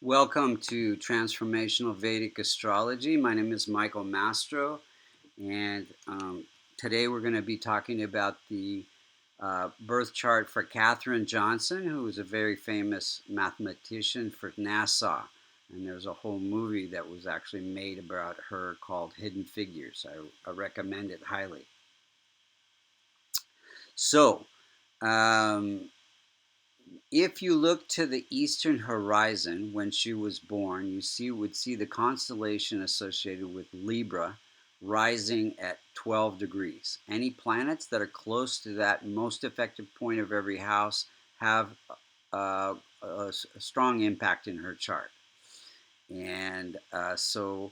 Welcome to Transformational Vedic Astrology. My name is Michael Mastro, and today we're going to be talking about the birth chart for Katherine Johnson, who was a very famous mathematician for NASA. And there's a whole movie that was actually made about her called Hidden Figures. I recommend it highly. So, um, if you look to the eastern horizon when she was born, would see the constellation associated with Libra rising at 12 degrees. Any planets that are close to that most effective point of every house have a strong impact in her chart. And so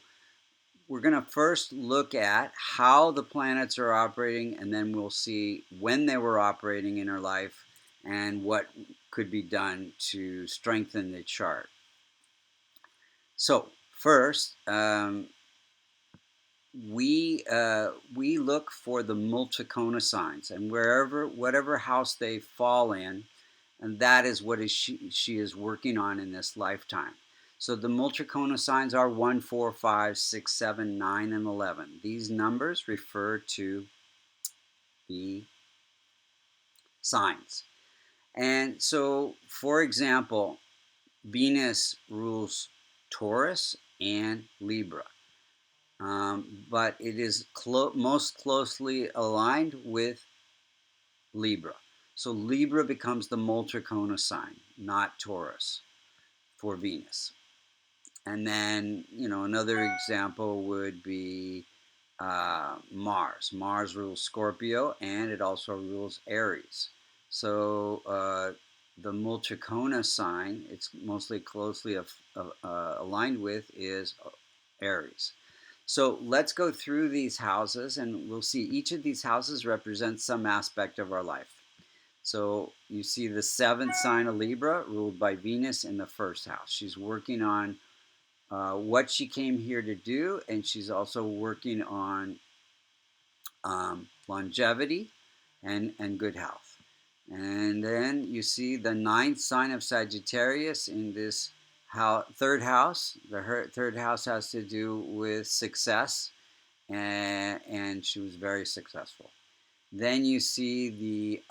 we're going to first look at how the planets are operating, and then we'll see when they were operating in her life and what could be done to strengthen the chart. So first, we look for the MultiKkona signs, and whatever house they fall in, and that is what she is working on in this lifetime. So the MultiKkona signs are 1, 4, 5, 6, 7, 9, and 11. These numbers refer to the signs. And so, for example, Venus rules Taurus and Libra. But it is most closely aligned with Libra. So Libra becomes the MultiKkona sign, not Taurus, for Venus. And then, another example would be Mars. Mars rules Scorpio, and it also rules Aries. So the MultiKkona sign, it's mostly closely aligned with, is Aries. So let's go through these houses, and we'll see each of these houses represents some aspect of our life. So you see the seventh sign of Libra, ruled by Venus in the first house. She's working on what she came here to do, and she's also working on longevity and good health. And then you see the ninth sign of Sagittarius in this third house. The third house has to do with success, and she was very successful. Then you see the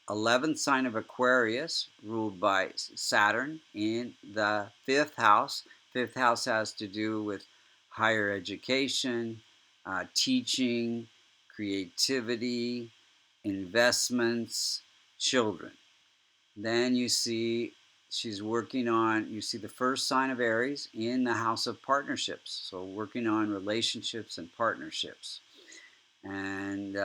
11th sign of Aquarius, ruled by Saturn, in the fifth house. Fifth house has to do with higher education, teaching, creativity, investments, children. Then you see she's working on, you see the first sign of Aries in the house of partnerships. So working on relationships and partnerships. And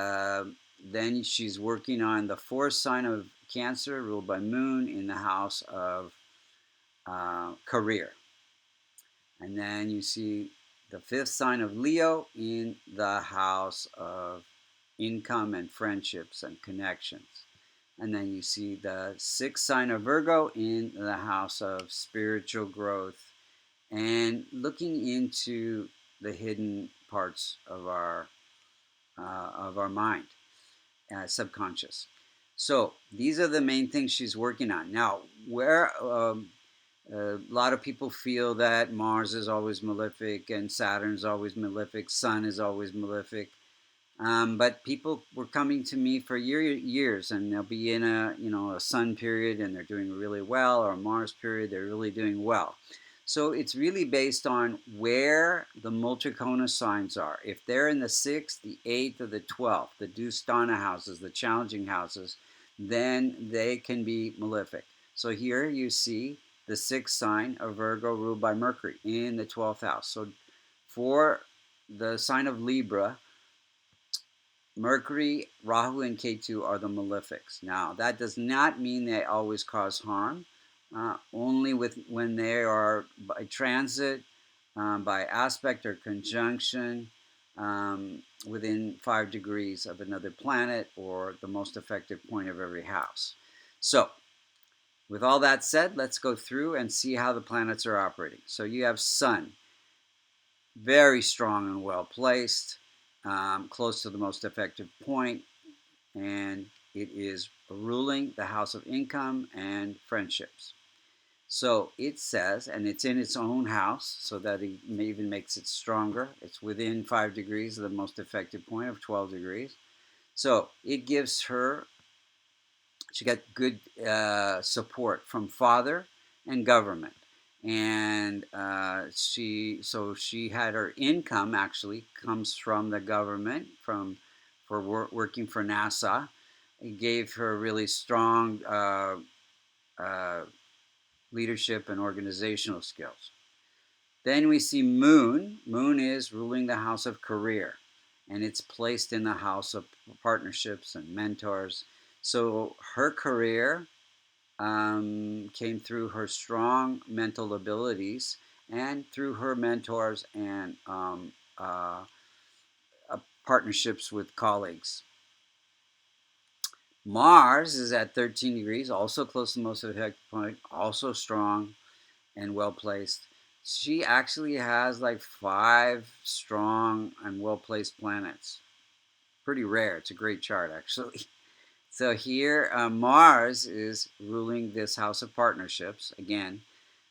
then she's working on the fourth sign of Cancer, ruled by Moon, in the house of career. And then you see the fifth sign of Leo in the house of income and friendships and connections. And then you see the sixth sign of Virgo in the house of spiritual growth and looking into the hidden parts of our mind, subconscious. So these are the main things she's working on. Now, where a lot of people feel that Mars is always malefic and Saturn's always malefic, Sun is always malefic. But people were coming to me for years, and they'll be in a Sun period and they're doing really well, or a Mars period they're really doing well. So it's really based on where the MultiKkona signs are. If they're in the 6th, the 8th, or the 12th, the Dusthana houses, the challenging houses, then they can be malefic. So here you see the 6th sign of Virgo, ruled by Mercury, in the 12th house. So for the sign of Libra, Mercury, Rahu, and Ketu are the malefics. Now, that does not mean they always cause harm. Only when they are by transit, by aspect or conjunction, within 5 degrees of another planet or the most effective point of every house. So, with all that said, let's go through and see how the planets are operating. So you have Sun, very strong and well placed, close to the most effective point, and it is ruling the house of income and friendships. So it says, and it's in its own house, so that it even makes it stronger. It's within 5 degrees of the most effective point of 12 degrees. So it gives her, she got good support from father and government. And she had her income actually comes from the government for working for NASA. It gave her really strong uh, leadership and organizational skills. Then we see Moon. Moon is ruling the house of career, and it's placed in the house of partnerships and mentors. So her career came through her strong mental abilities and through her mentors and uh, partnerships with colleagues. Mars is at 13 degrees, also close to the most effective point, also strong and well placed. She actually has like 5 strong and well placed planets. Pretty rare. It's a great chart, actually. So here, Mars is ruling this house of partnerships again.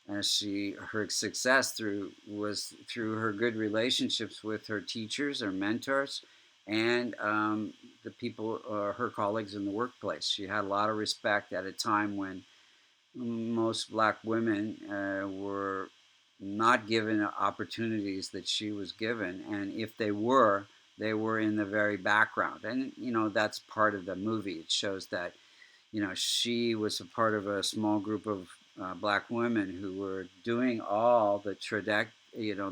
Her success was through her good relationships with her teachers or mentors and the people, her colleagues in the workplace. She had a lot of respect at a time when most black women were not given opportunities that she was given, and if they were in the very background. And that's part of the movie. It shows that she was a part of a small group of black women who were doing all the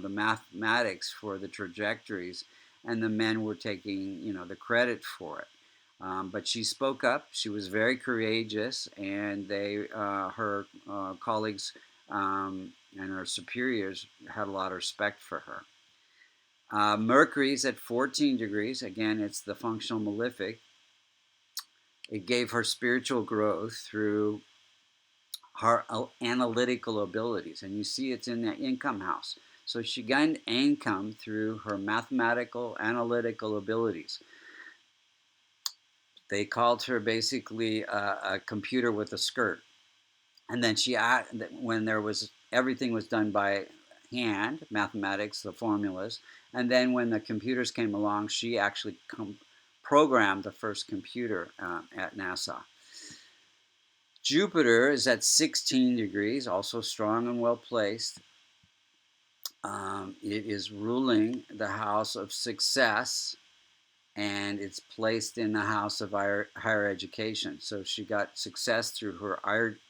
mathematics for the trajectories, and the men were taking the credit for it. But she spoke up. She was very courageous, and her colleagues and her superiors had a lot of respect for her. Mercury's at 14 degrees. Again, it's the functional malefic. It gave her spiritual growth through her analytical abilities, and you see it's in the income house. So she gained income through her mathematical, analytical abilities. They called her basically a computer with a skirt. And then when there was everything was done by hand, mathematics, the formulas, and then when the computers came along, she actually programmed the first computer at NASA. Jupiter is at 16 degrees, also strong and well placed. It is ruling the house of success, and it's placed in the house of higher education. So she got success through her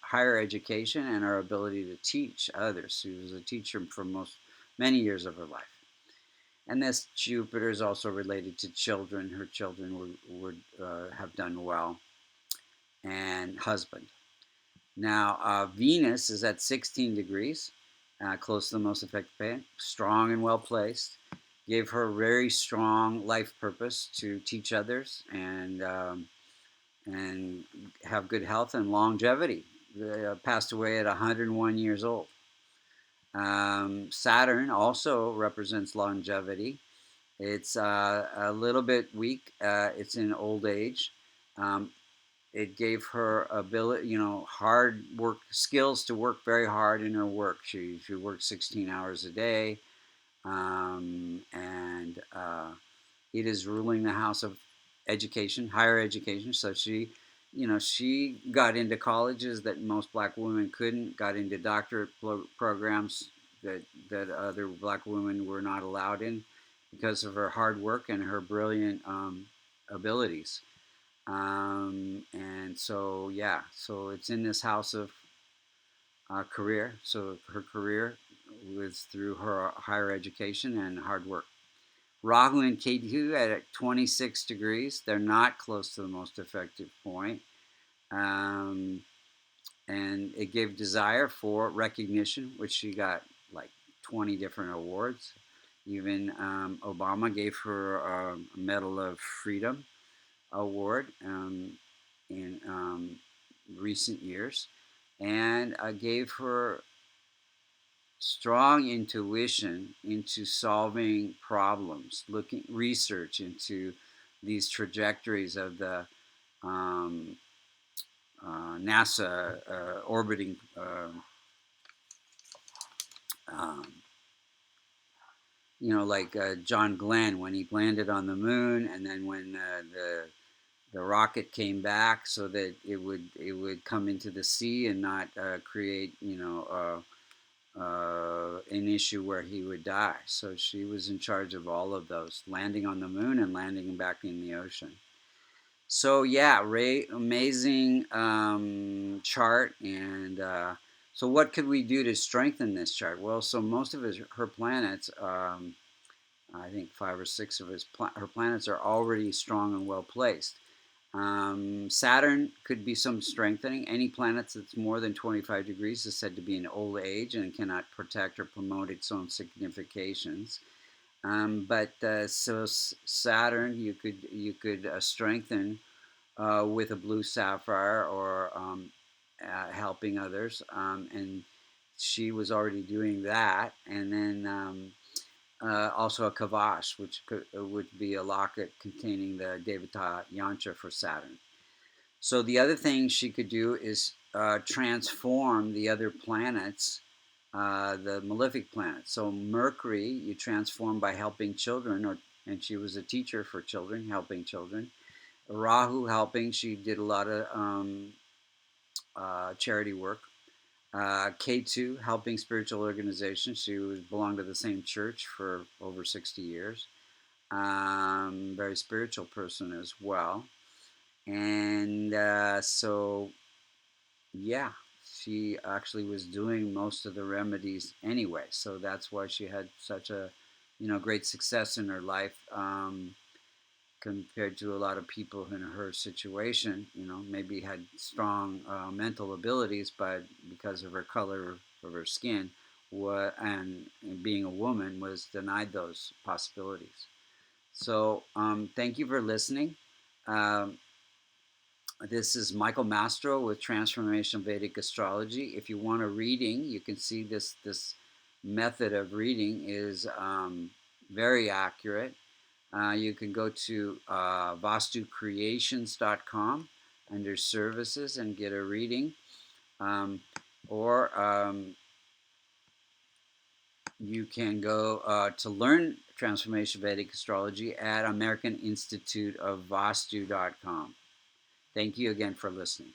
higher education and her ability to teach others. She was a teacher for many years of her life. And this Jupiter is also related to children. Her children would have done well, and husband. Now, Venus is at 16 degrees, close to the most effective planet, strong and well placed. Gave her a very strong life purpose to teach others and have good health and longevity. Passed away at 101 years old. Saturn also represents longevity. It's a little bit weak. It's in old age. It gave her ability, hard work skills to work very hard in her work. She worked 16 hours a day, and it is ruling the house of education, higher education. So she got into colleges that most black women couldn't. Got into doctorate programs that other black women were not allowed in because of her hard work and her brilliant abilities. And so, yeah, so it's in this house of career. So her career was through her higher education and hard work. Rahu and Ketu at 26 degrees. They're not close to the most effective point. Um, and it gave desire for recognition, which she got like 20 different awards. Even Obama gave her a Medal of Freedom award in recent years, and gave her strong intuition into solving problems, looking research into these trajectories of the NASA orbiting like John Glenn when he landed on the moon, and then when the rocket came back, so that it would come into the sea and not create an issue where he would die. So she was in charge of all of those, landing on the moon and landing back in the ocean. So yeah, Ray, amazing chart. And so what could we do to strengthen this chart? Well, so most of her planets, I think 5 or 6 of her planets are already strong and well placed. Saturn could be some strengthening. Any planet that's more than 25 degrees is said to be in old age and cannot protect or promote its own significations. But Saturn, you could strengthen with a blue sapphire, or helping others, and she was already doing that. And then also a kavash, which would be a locket containing the Devata yantra for Saturn. So the other thing she could do is transform the other planets, the malefic planets. So Mercury, you transform by helping children, and she was a teacher for children, helping children. Rahu, helping, she did a lot of charity work. K2, helping spiritual organizations. She belonged to the same church for over 60 years. Very spiritual person as well. And so, yeah, she actually was doing most of the remedies anyway. So that's why she had such a, great success in her life. Compared to a lot of people in her situation, maybe had strong mental abilities, but because of her color of her skin, and being a woman, was denied those possibilities. So thank you for listening. Um, this is Michael Mastro with Transformational Vedic Astrology. If you want a reading, you can see this method of reading is very accurate. You can go to vastucreations.com under services and get a reading. Or you can go to learn Transformation Vedic Astrology at American Institute of Vastu.com. Thank you again for listening.